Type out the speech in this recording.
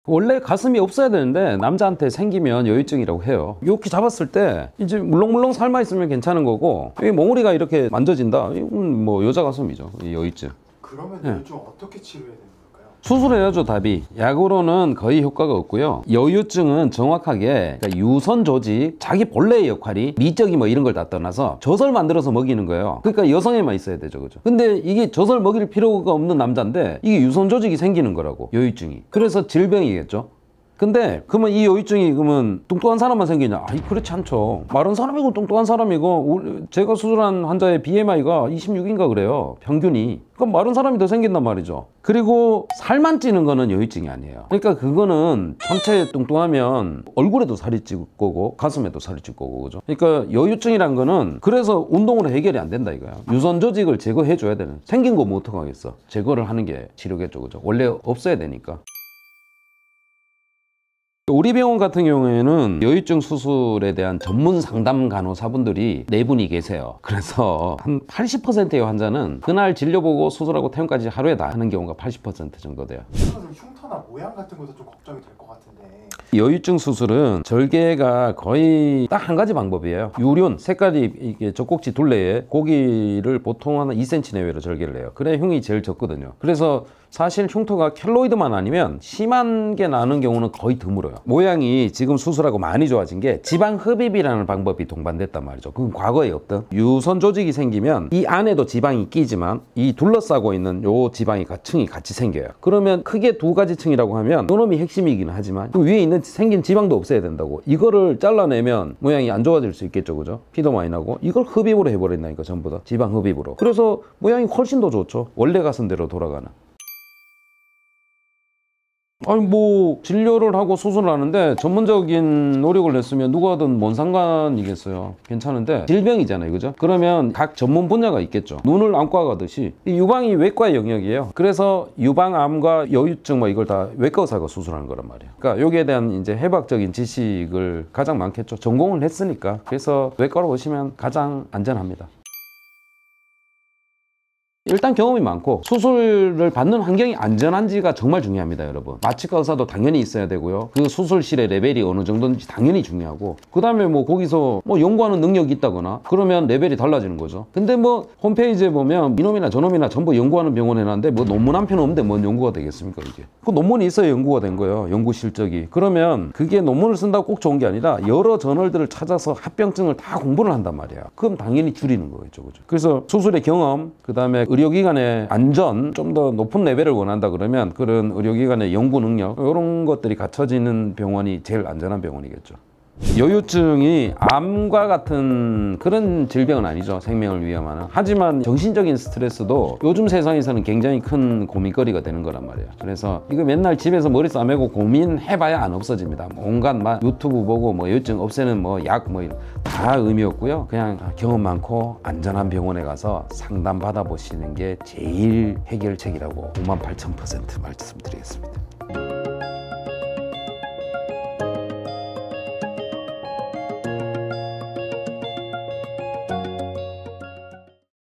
원래 가슴이 없어야 되는데 남자한테 생기면 여유증이라고 해요. 이렇게 잡았을 때 이제 물렁물렁 삶아 있으면 괜찮은 거고, 이 몽우리가 이렇게 만져진다, 이건 뭐 여자 가슴이죠, 이 여유증. 그러면 여유증 어떻게 치료해야 되는 걸까요? 수술해야죠, 답이. 약으로는 거의 효과가 없고요. 여유증은 정확하게 그러니까 유선 조직, 자기 본래의 역할이 미적이 뭐 이런 걸 다 떠나서 젖을 만들어서 먹이는 거예요. 그러니까 여성에만 있어야 되죠, 그죠? 근데 이게 젖을 먹일 필요가 없는 남자인데 이게 유선 조직이 생기는 거라고, 여유증이. 그래서 질병이겠죠. 근데 그러면 이 여유증이 그러면 뚱뚱한 사람만 생기냐? 아니, 그렇지 않죠. 마른 사람이고 뚱뚱한 사람이고, 제가 수술한 환자의 BMI가 26인가 그래요, 평균이. 그럼 마른 사람이 더 생긴단 말이죠. 그리고 살만 찌는 거는 여유증이 아니에요. 그러니까 그거는 전체 뚱뚱하면 얼굴에도 살이 찔 거고 가슴에도 살이 찔 거고, 그죠? 그러니까 여유증이란 거는 그래서 운동으로 해결이 안 된다 이거야. 유선 조직을 제거해 줘야 되는, 생긴 거 뭐 어떡하겠어. 제거를 하는 게 치료겠죠, 그죠? 원래 없어야 되니까. 우리 병원 같은 경우에는 여유증 수술에 대한 전문 상담 간호사분들이 4분이 계세요. 그래서 한 80%의 환자는 그날 진료보고 수술하고 퇴원까지 하루에 다 하는 경우가 80% 정도 돼요. 흉터나 모양 같은 것도 좀 걱정이 될 것 같은데. 여유증 수술은 절개가 거의 딱 한 가지 방법이에요. 유륜, 색깔이 이게 젖꼭지 둘레에 고기를 보통 한 2cm 내외로 절개를 해요. 그래 흉이 제일 적거든요. 그래서 사실 흉터가 켈로이드만 아니면 심한 게 나는 경우는 거의 드물어요. 모양이 지금 수술하고 많이 좋아진 게 지방 흡입이라는 방법이 동반됐단 말이죠. 그건 과거에 없던. 유선 조직이 생기면 이 안에도 지방이 끼지만 이 둘러싸고 있는 요 지방이 층이 같이 생겨요. 그러면 크게 두 가지 층이라고 하면 요놈이 핵심이긴 하지만 그 위에 있는 생긴 지방도 없애야 된다고. 이거를 잘라내면 모양이 안 좋아질 수 있겠죠, 그죠? 피도 많이 나고. 이걸 흡입으로 해버린다니까, 전부 다 지방 흡입으로. 그래서 모양이 훨씬 더 좋죠. 원래 가슴대로 돌아가는. 아니 뭐 진료를 하고 수술을 하는데 전문적인 노력을 했으면 누구하든 뭔 상관이겠어요. 괜찮은데 질병이잖아요, 그죠? 그러면 각 전문 분야가 있겠죠. 눈을 안과 가듯이 이 유방이 외과의 영역이에요. 그래서 유방암과 여유증 뭐 이걸 다 외과 의사가 수술하는 거란 말이에요. 그러니까 여기에 대한 이제 해박적인 지식을 가장 많겠죠. 전공을 했으니까. 그래서 외과로 오시면 가장 안전합니다. 일단 경험이 많고 수술을 받는 환경이 안전한지가 정말 중요합니다, 여러분. 마취과 의사도 당연히 있어야 되고요. 그 수술실의 레벨이 어느 정도인지 당연히 중요하고, 그 다음에 뭐 거기서 뭐 연구하는 능력이 있다거나 그러면 레벨이 달라지는 거죠. 근데 뭐 홈페이지에 보면 이놈이나 저놈이나 전부 연구하는 병원 해놨는데 뭐 논문 한 편 없는데 뭔 연구가 되겠습니까, 이게? 그 논문이 있어야 연구가 된 거예요, 연구 실적이. 그러면 그게 논문을 쓴다고 꼭 좋은 게 아니라 여러 저널들을 찾아서 합병증을 다 공부를 한단 말이야. 그럼 당연히 줄이는 거겠죠, 그죠? 그래서 수술의 경험, 그 다음에 의료기관의 안전, 좀 더 높은 레벨을 원한다 그러면 그런 의료기관의 연구 능력, 이런 것들이 갖춰지는 병원이 제일 안전한 병원이겠죠. 여유증이 암과 같은 그런 질병은 아니죠, 생명을 위험하는. 하지만 정신적인 스트레스도 요즘 세상에서는 굉장히 큰 고민거리가 되는 거란 말이에요. 그래서 이거 맨날 집에서 머리 싸매고 고민해봐야 안 없어집니다. 온갖 유튜브 보고 뭐 여유증 없애는 뭐 약 뭐 이런 다 의미 없고요. 그냥 경험 많고 안전한 병원에 가서 상담 받아보시는 게 제일 해결책이라고 58,000% 말씀드리겠습니다.